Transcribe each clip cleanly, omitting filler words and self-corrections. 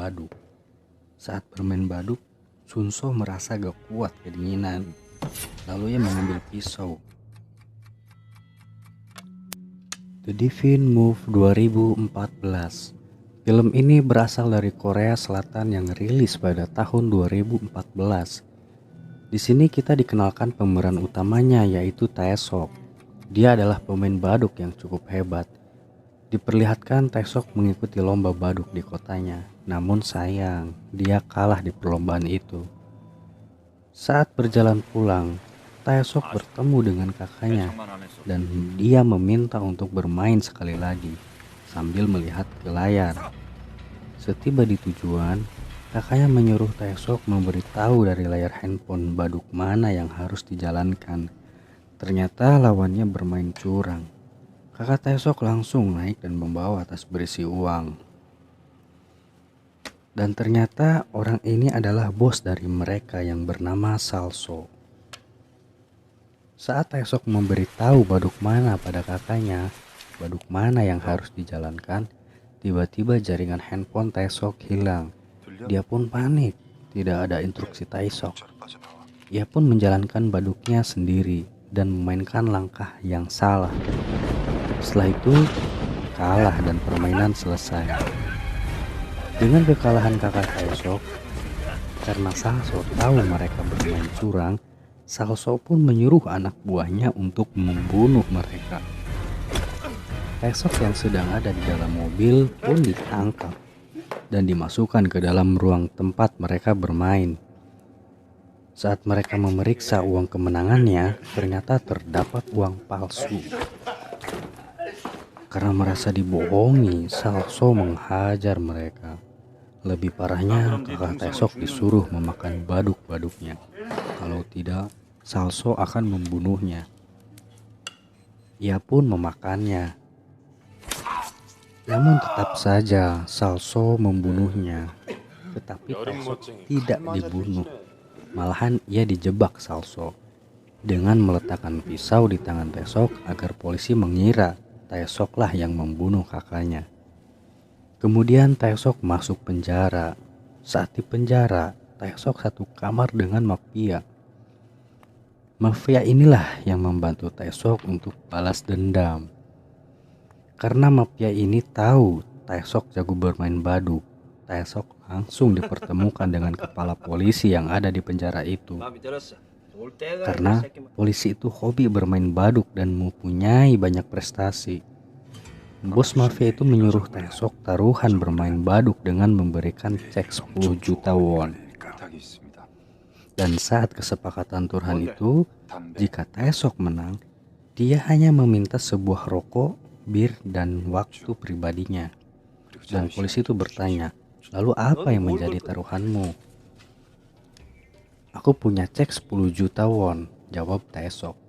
baduk. Saat bermain baduk, Sunso merasa gak kuat kedinginan. Lalu ia mengambil pisau. The Divine Move 2014. Film ini berasal dari Korea Selatan yang rilis pada tahun 2014. Di sini kita dikenalkan pemeran utamanya yaitu Taesok. Dia adalah pemain baduk yang cukup hebat. Diperlihatkan Taesok mengikuti lomba baduk di kotanya. Namun sayang, dia kalah di perlombaan itu. Saat berjalan pulang, Taesok bertemu dengan kakaknya dan dia meminta untuk bermain sekali lagi sambil melihat ke layar. Setiba di tujuan, kakaknya menyuruh Taesok memberitahu dari layar handphone baduk mana yang harus dijalankan. Ternyata lawannya bermain curang. Kakak Taesok langsung naik dan membawa tas berisi uang. Dan ternyata orang ini adalah bos dari mereka yang bernama Salso. Saat Taesok memberitahu baduk mana pada kakaknya, baduk mana yang harus dijalankan, tiba-tiba jaringan handphone Taesok hilang. Dia pun panik, tidak ada instruksi Taesok. Ia pun menjalankan baduknya sendiri dan memainkan langkah yang salah. Setelah itu, kalah dan permainan selesai. Dengan kekalahan kakak Taesok, karena Salso tahu mereka bermain curang, Salso pun menyuruh anak buahnya untuk membunuh mereka. Taesok yang sedang ada di dalam mobil pun ditangkap dan dimasukkan ke dalam ruang tempat mereka bermain. Saat mereka memeriksa uang kemenangannya, ternyata terdapat uang palsu. Karena merasa dibohongi, Salso menghajar mereka. Lebih parahnya, kakak Taesok disuruh memakan baduk-baduknya. Kalau tidak, Salso akan membunuhnya. Ia pun memakannya. Namun tetap saja Salso membunuhnya. Tetapi Taesok tidak dibunuh. Malahan ia dijebak Salso dengan meletakkan pisau di tangan Taesok agar polisi mengira Taesoklah yang membunuh kakaknya. Kemudian Taesok masuk penjara. Saat di penjara, Taesok satu kamar dengan mafia. Mafia inilah yang membantu Taesok untuk balas dendam. Karena mafia ini tahu Taesok jago bermain baduk, Taesok langsung dipertemukan dengan kepala polisi yang ada di penjara itu. Karena polisi itu hobi bermain baduk dan mempunyai banyak prestasi. Bos mafia itu menyuruh Taesok taruhan bermain baduk dengan memberikan cek 10 juta won. Dan saat kesepakatan taruhan itu, jika Taesok menang, dia hanya meminta sebuah rokok, bir, dan waktu pribadinya. Dan polisi itu bertanya, lalu apa yang menjadi taruhanmu? Aku punya cek 10 juta won, jawab Taesok.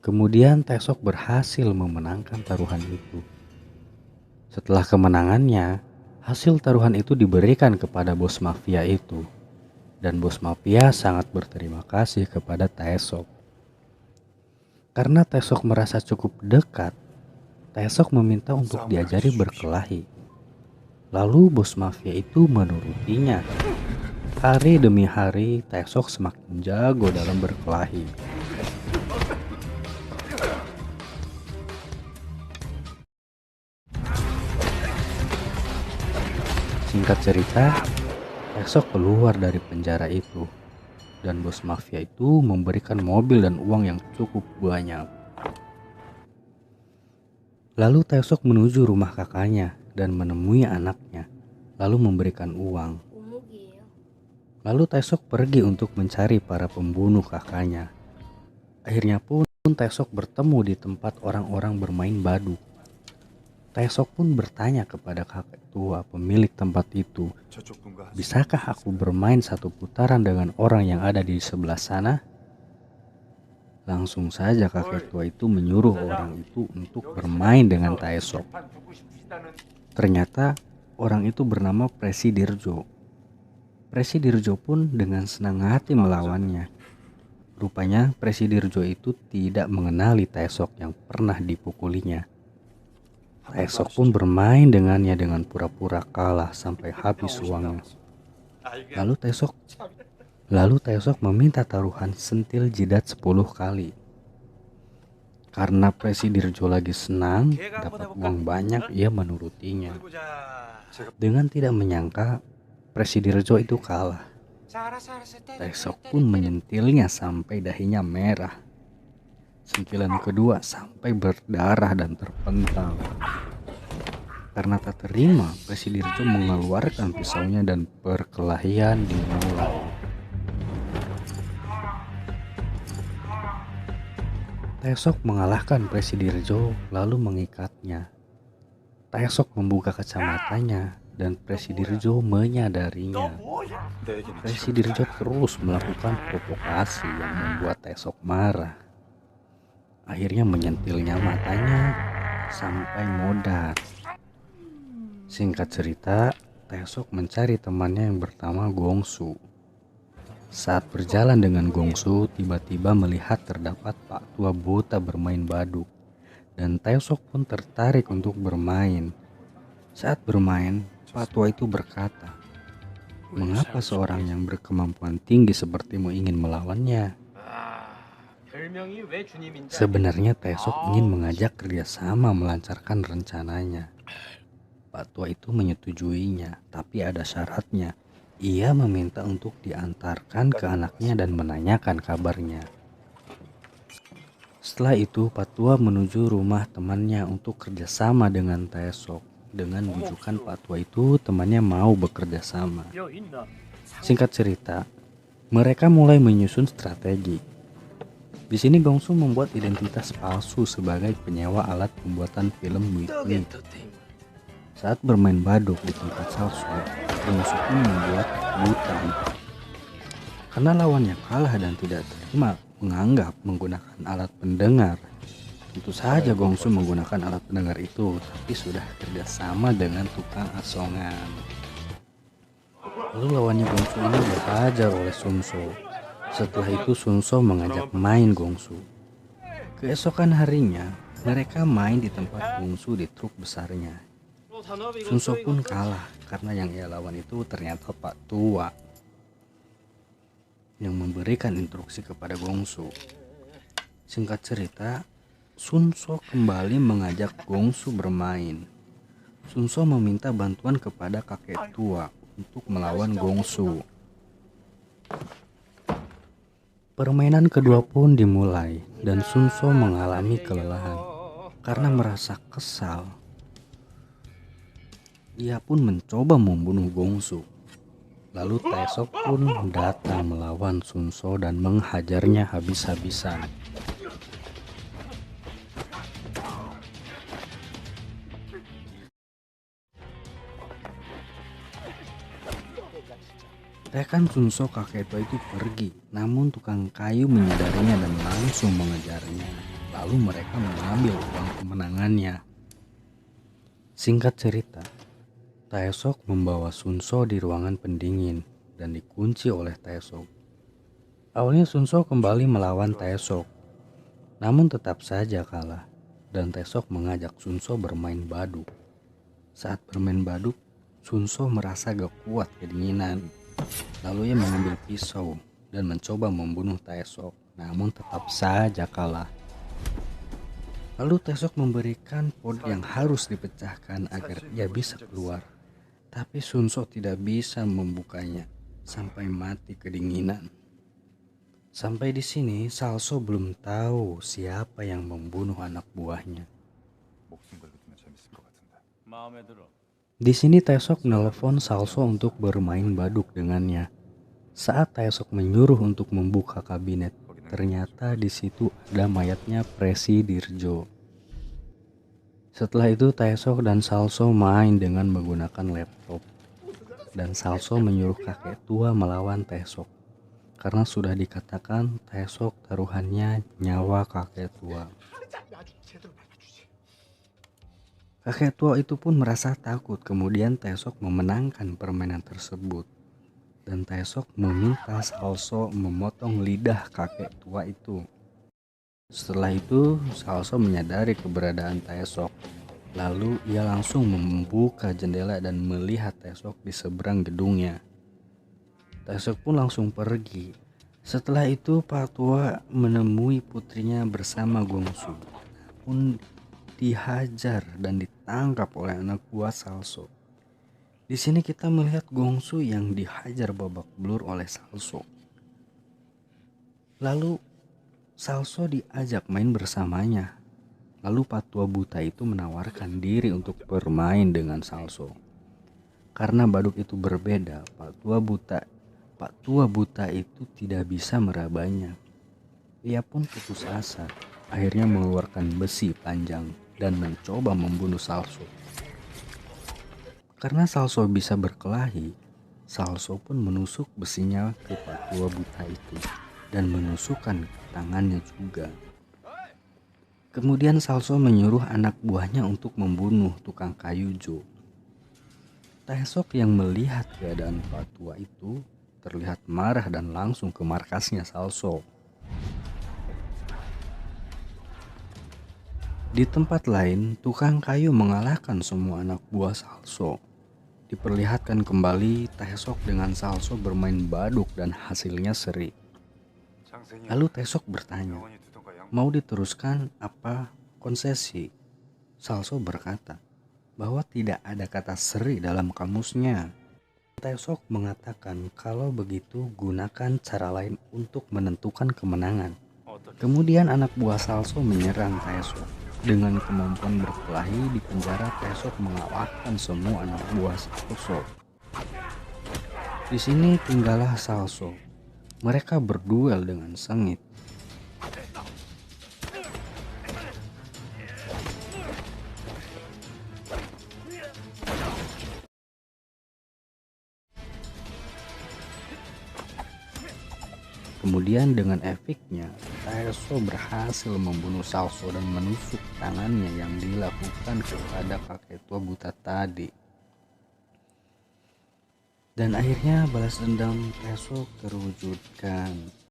Kemudian Taesok berhasil memenangkan taruhan itu. Setelah kemenangannya, hasil taruhan itu diberikan kepada bos mafia itu. Dan bos mafia sangat berterima kasih kepada Taesok. Karena Taesok merasa cukup dekat, Taesok meminta untuk diajari berkelahi. Lalu bos mafia itu menurutinya. Hari demi hari, Taesok semakin jago dalam berkelahi. Singkat cerita, Taesok keluar dari penjara itu, dan bos mafia itu memberikan mobil dan uang yang cukup banyak. Lalu Taesok menuju rumah kakaknya dan menemui anaknya, lalu memberikan uang. Lalu Taesok pergi untuk mencari para pembunuh kakaknya. Akhirnya pun Taesok bertemu di tempat orang-orang bermain baduk. Taesok pun bertanya kepada kakek tua pemilik tempat itu, bisakah aku bermain satu putaran dengan orang yang ada di sebelah sana? Langsung saja kakek tua itu menyuruh orang itu untuk bermain dengan Taesok. Ternyata orang itu bernama Presidirjo. Presidirjo pun dengan senang hati melawannya. Rupanya Presidirjo itu tidak mengenali Taesok yang pernah dipukulinya. Taesok pun bermain dengannya dengan pura-pura kalah sampai habis uangnya. Lalu Taesok meminta taruhan sentil jidat 10 kali. Karena Presidirjo lagi senang dapat uang banyak, ia menurutinya. Dengan tidak menyangka Presidirjo itu kalah. Taesok pun menyentilnya sampai dahinya merah. Sentilan kedua sampai berdarah dan terpental. Karena tak terima, Presidirjo mengeluarkan pisaunya dan perkelahian dimulai. Taesok mengalahkan Presidirjo lalu mengikatnya. Taesok membuka kacamatanya dan Presidirjo menyadarinya. Presidirjo terus melakukan provokasi yang membuat Taesok marah. Akhirnya menyentilnya matanya sampai modar. Singkat cerita, Taesok mencari temannya yang bernama Gongsu. Saat berjalan dengan Gongsu, tiba-tiba melihat terdapat Pak Tua Buta bermain baduk. Dan Taesok pun tertarik untuk bermain. Saat bermain, Pak Tua itu berkata, "Mengapa seorang yang berkemampuan tinggi sepertimu ingin melawannya?" Sebenarnya Taesok ingin mengajak kerjasama melancarkan rencananya. Pak Tua itu menyetujuinya, tapi ada syaratnya. Ia meminta untuk diantarkan ke anaknya dan menanyakan kabarnya. Setelah itu, Pak Tua menuju rumah temannya untuk kerjasama dengan Taesok. Dengan bujukan Pak Tua itu, temannya mau bekerja sama. Singkat cerita, mereka mulai menyusun strategi. Di sini Gongsu membuat identitas palsu sebagai penyewa alat pembuatan film Witwi. Saat bermain baduk di tempat Salso, Gongsu pun membuat buta. Karena lawannya kalah dan tidak terima menganggap menggunakan alat pendengar. Tentu saja Gongsu menggunakan alat pendengar itu, tapi sudah kerjasama dengan tukang asongan. Lalu lawannya Gongsu ini dihajar oleh Sunso. Setelah itu Sunso mengajak main Gongsu. Keesokan harinya, mereka main di tempat Gongsu di truk besarnya. Sunso pun kalah karena yang ia lawan itu ternyata Pak Tua yang memberikan instruksi kepada Gongsu. Singkat cerita, Sunso kembali mengajak Gongsu bermain. Sunso meminta bantuan kepada kakek tua untuk melawan Gongsu. Permainan kedua pun dimulai dan Sunso mengalami kelelahan. Karena merasa kesal, ia pun mencoba membunuh Gongsu. Lalu Taesok pun datang melawan Sunso dan menghajarnya habis-habisan. Rekan Sunso kakek tua itu pergi, namun tukang kayu menyadarinya dan langsung mengejarnya. Lalu mereka mengambil uang kemenangannya. Singkat cerita, Taesok membawa Sunso di ruangan pendingin dan dikunci oleh Taesok. Awalnya Sunso kembali melawan Taesok, namun tetap saja kalah dan Taesok mengajak Sunso bermain baduk. Saat bermain baduk, Sunso merasa gak kuat kedinginan. Lalu ia mengambil pisau dan mencoba membunuh Taesok, namun tetap saja kalah. Lalu Taesok memberikan pod yang harus dipecahkan agar ia bisa keluar. Tapi Sunso tidak bisa membukanya sampai mati kedinginan. Sampai di sini Salso belum tahu siapa yang membunuh anak buahnya. Di sini Taesok menelpon Salso untuk bermain baduk dengannya. Saat Taesok menyuruh untuk membuka kabinet, ternyata di situ ada mayatnya Presidirjo. Setelah itu Taesok dan Salso main dengan menggunakan laptop. Dan Salso menyuruh kakek tua melawan Taesok. Karena sudah dikatakan Taesok taruhannya nyawa kakek tua. Kakek tua itu pun merasa takut, kemudian Taesok memenangkan permainan tersebut. Dan Taesok meminta Salso memotong lidah kakek tua itu. Setelah itu Salso menyadari keberadaan Taesok. Lalu ia langsung membuka jendela dan melihat Taesok di seberang gedungnya. Taesok pun langsung pergi. Setelah itu Pak Tua menemui putrinya bersama Gongsu, pun dihajar dan ditangkap oleh anak buah Salso. Di sini kita melihat Gongsu yang dihajar babak belur oleh Salso. Lalu Salso diajak main bersamanya. Lalu Pak Tua buta itu menawarkan diri untuk bermain dengan Salso. Karena baduk itu berbeda, Pak Tua buta itu tidak bisa merabanya. Ia pun putus asa, akhirnya mengeluarkan besi panjang dan mencoba membunuh Salso. Karena Salso bisa berkelahi, Salso pun menusuk besinya ke Pak Tua buta itu dan menusukkan tangannya juga. Kemudian Salso menyuruh anak buahnya untuk membunuh tukang kayu Jo. Taesok yang melihat keadaan Pak Tua itu terlihat marah dan langsung ke markasnya Salso. Di tempat lain, tukang kayu mengalahkan semua anak buah Salso. Diperlihatkan kembali Taesok dengan Salso bermain baduk dan hasilnya seri. Lalu Taesok bertanya, mau diteruskan apa konsesi? Salso berkata bahwa tidak ada kata seri dalam kamusnya. Taesok mengatakan kalau begitu gunakan cara lain untuk menentukan kemenangan. Kemudian anak buah Salso menyerang Taesok. Dengan kemampuan berkelahi di penjara, Taesok mengalahkan semua anak buah Salso. Di sini tinggallah Salso. Mereka berduel dengan sengit. Kemudian dengan efiknya, Taesok berhasil membunuh Salso dan menusuk tangannya yang dilakukan kepada kakek tua buta tadi. Dan akhirnya balas dendam Taesok terwujudkan.